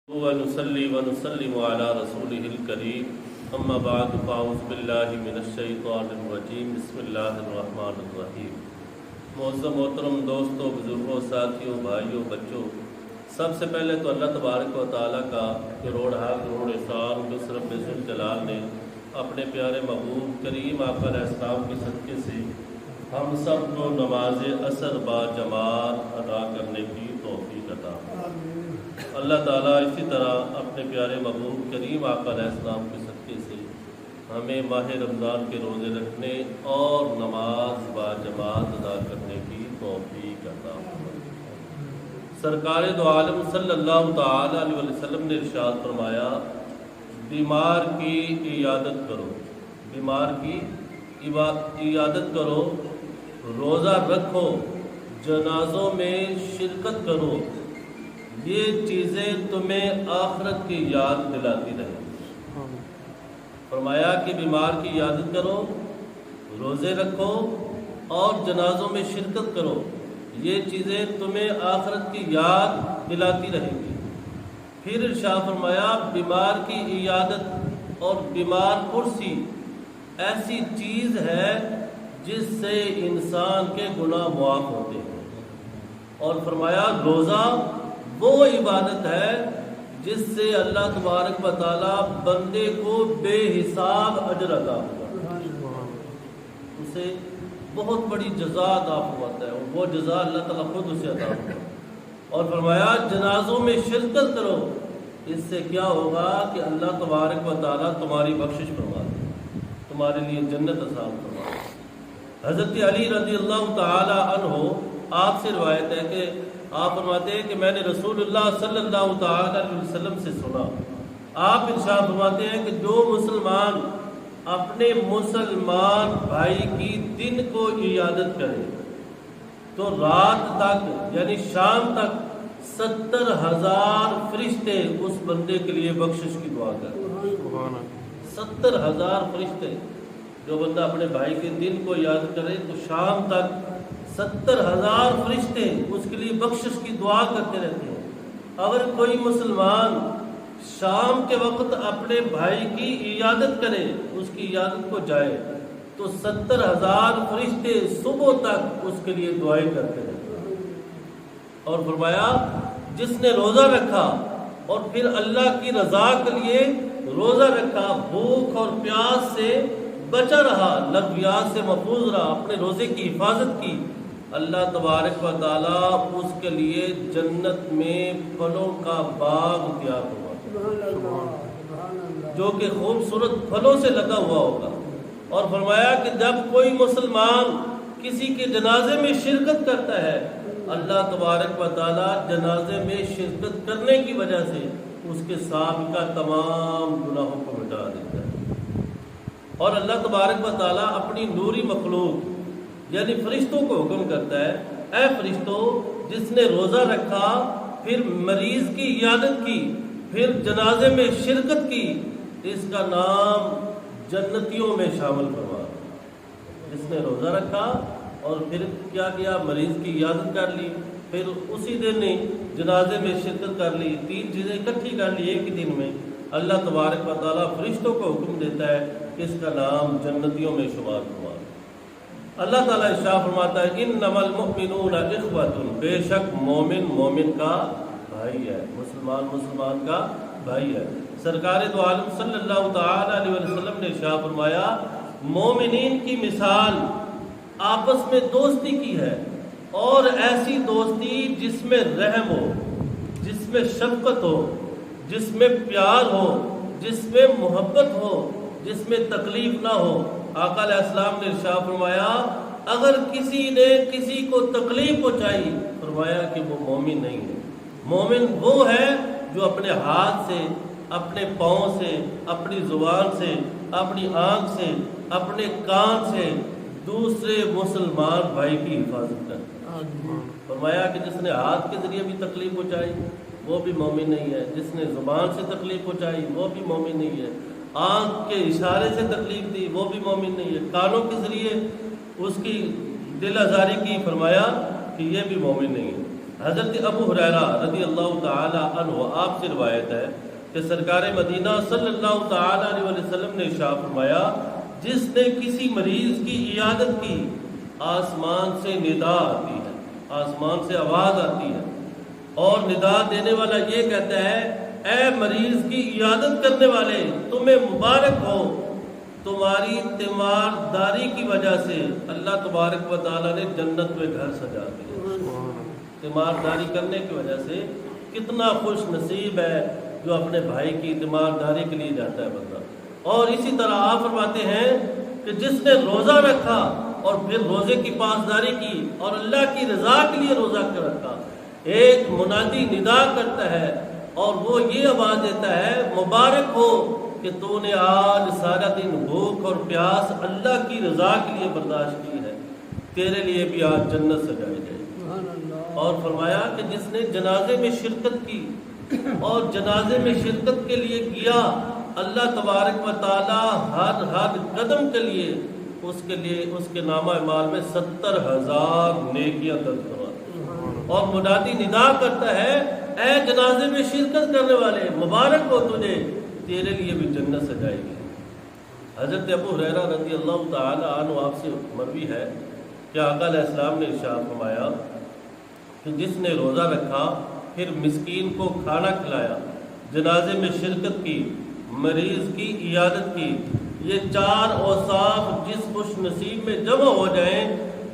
ونصلي ونسلم على رسوله الكريم اما بعد فاعوذ باللہ من الشیطان الرجیم بسم اللہ الرحمن الرحیم۔ معزز محترم دوستوں، بزرگوں، ساتھیوں، بھائیوں، بچوں، سب سے پہلے تو اللہ تبارک و تعالیٰ کا کروڑ احسان جو رب ذوالجلال نے اپنے پیارے محبوب کریم آقا علیہ السلام کے صدقے سے ہم سب کو نماز عصر با جماعت ادا کرنے کی توفیق عطا فرمائے۔ اللہ تعالیٰ اسی طرح اپنے پیارے محبوب کریم آقا علیہ السلام کے صدقے سے ہمیں ماہ رمضان کے روزے رکھنے اور نماز با جماعت ادا کرنے کی توفیق عطا فرمائے۔ سرکار دو عالم صلی اللہ تعالی علیہ وسلم نے ارشاد فرمایا، بیمار کی عیادت کرو، بیمار کی عیادت کرو، روزہ رکھو، جنازوں میں شرکت کرو، یہ چیزیں تمہیں آخرت کی یاد دلاتی رہیں گی۔ فرمایا کہ بیمار کی عیادت کرو، روزے رکھو اور جنازوں میں شرکت کرو، یہ چیزیں تمہیں آخرت کی یاد دلاتی رہیں گی۔ پھر ارشاد فرمایا، بیمار کی عیادت اور بیمار پرسی ایسی چیز ہے جس سے انسان کے گناہ معاف ہوتے ہیں۔ اور فرمایا، روزہ وہ عبادت ہے جس سے اللہ تبارک و تعالیٰ بندے کو بے حساب اجر عطا فرماتا ہے، اسے بہت بڑی جزا عطا فرماتا ہے، اور وہ جزا اللہ تعالیٰ خود اسے عطا فرماتا ہے۔ اور فرمایا، جنازوں میں شرکت کرو، اس سے کیا ہوگا کہ اللہ تبارک و تعالیٰ تمہاری بخشش فرما دے، تمہارے لیے جنت آسان فرما دے۔ حضرت علی رضی اللہ تعالی عنہ آپ سے روایت ہے کہ آپ فرماتے ہیں کہ میں نے رسول اللہ صلی اللہ تعالی علیہ وسلم سے سنا، آپ ارشاد فرماتے ہیں کہ جو مسلمان اپنے مسلمان بھائی کی دن کو عیادت کرے تو رات تک یعنی شام تک 70,000 فرشتے اس بندے کے لیے بخشش کی دعا کرتے ہیں۔ 70,000 فرشتے، جو بندہ اپنے بھائی کے دن کو یاد کرے تو شام تک 70,000 فرشتے اس کے لیے بخشش کی دعا کرتے رہتے ہیں۔ اگر کوئی مسلمان شام کے وقت اپنے بھائی کی عیادت کرے، اس کی عیادت کو جائے، تو 70,000 فرشتے صبح تک اس کے لیے دعائیں کرتے رہتے ہیں۔ اور فرمایا، جس نے روزہ رکھا اور پھر اللہ کی رضا کے لیے روزہ رکھا، بھوک اور پیاس سے بچا رہا، لغویات سے محفوظ رہا، اپنے روزے کی حفاظت کی، اللہ تبارک و تعالیٰ اس کے لیے جنت میں پھلوں کا باغ تیار ہوا جو کہ خوبصورت پھلوں سے لگا ہوا ہوگا۔ اور فرمایا کہ جب کوئی مسلمان کسی کے جنازے میں شرکت کرتا ہے، اللہ تبارک و تعالیٰ جنازے میں شرکت کرنے کی وجہ سے اس کے سابقہ تمام گناہوں کو مٹا دیتا ہے۔ اور اللہ تبارک و تعالیٰ اپنی نوری مخلوق یعنی فرشتوں کو حکم کرتا ہے، اے فرشتوں، جس نے روزہ رکھا، پھر مریض کی عیادت کی، پھر جنازے میں شرکت کی، اس کا نام جنتیوں میں شامل فرما۔ جس نے روزہ رکھا اور پھر کیا کیا، مریض کی عیادت کر لی، پھر اسی دن ہی جنازے میں شرکت کر لی، 3 چیزیں اکٹھی کر لی ایک ہی دن میں، اللہ تبارک و تعالیٰ فرشتوں کو حکم دیتا ہے کہ اس کا نام جنتیوں میں شمار فرما۔ اللہ تعالیٰ ارشاد فرماتا ہے، انما المؤمنون اخوۃ، بے شک مومن مومن کا بھائی ہے، مسلمان مسلمان کا بھائی ہے۔ سرکار دو عالم صلی اللہ تعالی علیہ وسلم نے ارشاد فرمایا، مومنین کی مثال آپس میں دوستی کی ہے، اور ایسی دوستی جس میں رحم ہو، جس میں شفقت ہو، جس میں پیار ہو، جس میں محبت ہو، جس میں تکلیف نہ ہو۔ آقا علیہ السلام نے ارشاد فرمایا، اگر کسی نے کسی کو تکلیف پہنچائی، فرمایا کہ وہ مومن نہیں ہے۔ مومن وہ ہے جو اپنے ہاتھ سے، اپنے پاؤں سے، اپنی زبان سے، اپنی آنکھ سے، اپنے کان سے دوسرے مسلمان بھائی کی حفاظت کرتا ہے۔ فرمایا کہ جس نے ہاتھ کے ذریعے بھی تکلیف پہنچائی وہ بھی مومن نہیں ہے، جس نے زبان سے تکلیف پہنچائی وہ بھی مومن نہیں ہے، آنکھ کے اشارے سے تکلیف دی وہ بھی مومن نہیں ہے، کانوں کے ذریعے اس کی دل آزاری کی، فرمایا کہ یہ بھی مومن نہیں ہے۔ حضرت ابو ہریرہ رضی اللہ تعالی عنہ آپ سے روایت ہے کہ سرکار مدینہ صلی اللہ تعالی علیہ وسلم نے ارشاد فرمایا جس نے کسی مریض کی عیادت کی آسمان سے ندا آتی ہے، آسمان سے آواز آتی ہے اور ندا دینے والا یہ کہتا ہے اے مریض کی عیادت کرنے والے تمہیں مبارک ہو، تمہاری تیمارداری کی وجہ سے اللہ تبارک و تعالیٰ نے جنت میں گھر سجا دیا۔ تیمارداری کرنے کی وجہ سے کتنا خوش نصیب ہے جو اپنے بھائی کی تیمارداری کے لیے جاتا ہے بندہ۔ اور اسی طرح آپ فرماتے ہیں کہ جس نے روزہ رکھا اور پھر روزے کی پاسداری کی اور اللہ کی رضا کے لیے روزہ کر رکھا، ایک منادی ندا کرتا ہے اور وہ یہ آواز دیتا ہے مبارک ہو کہ تو نے آج سارا دن بھوک اور پیاس اللہ کی رضا کے لیے برداشت کی ہے، تیرے لیے بھی آج جنت سجائی جائے۔ اور فرمایا کہ جس نے جنازے میں شرکت کی اور جنازے میں شرکت کے لیے کیا، اللہ تبارک و تعالی ہر قدم کے لیے اس کے نامہ اعمال میں 70,000 نیکیاں درج کرواتا، اور منادی ندا کرتا ہے اے جنازے میں شرکت کرنے والے مبارک ہو تجھے، تیرے لیے بھی جنت سجائے گی۔ حضرت ابو ہریرہ رضی اللہ تعالی عنہ آپ سے مروی ہے کہ آقا علیہ السلام نے ارشاد فرمایا کہ جس نے روزہ رکھا پھر مسکین کو کھانا کھلایا، جنازے میں شرکت کی، مریض کی عیادت کی، یہ 4 اوصاف جس خوش نصیب میں جمع ہو جائیں،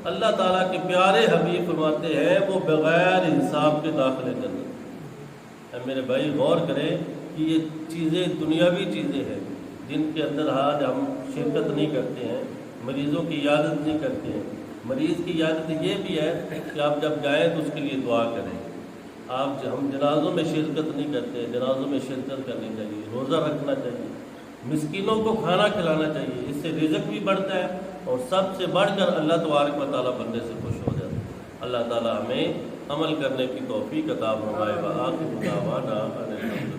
اللہ تعالیٰ کے پیارے حبیب فرماتے ہیں وہ بغیر حساب کے داخلے جنت۔ اے میرے بھائی غور کریں کہ یہ چیزیں دنیاوی چیزیں ہیں جن کے اندر آج ہم شرکت نہیں کرتے ہیں، مریضوں کی عیادت نہیں کرتے ہیں۔ مریض کی عیادت یہ بھی ہے کہ آپ جب جائیں تو اس کے لیے دعا کریں۔ ہم جنازوں میں شرکت نہیں کرتے، جنازوں میں شرکت کرنی چاہیے، روزہ رکھنا چاہیے، مسکینوں کو کھانا کھلانا چاہیے، اس سے رزق بھی بڑھتا ہے اور سب سے بڑھ کر اللہ تبارک و تعالیٰ بندے سے خوش ہو جاتا ہے۔ اللہ تعالیٰ ہمیں عمل کرنے کی توفیق عطا فرمائے۔ وآخر دعوانا ان الحمد للہ۔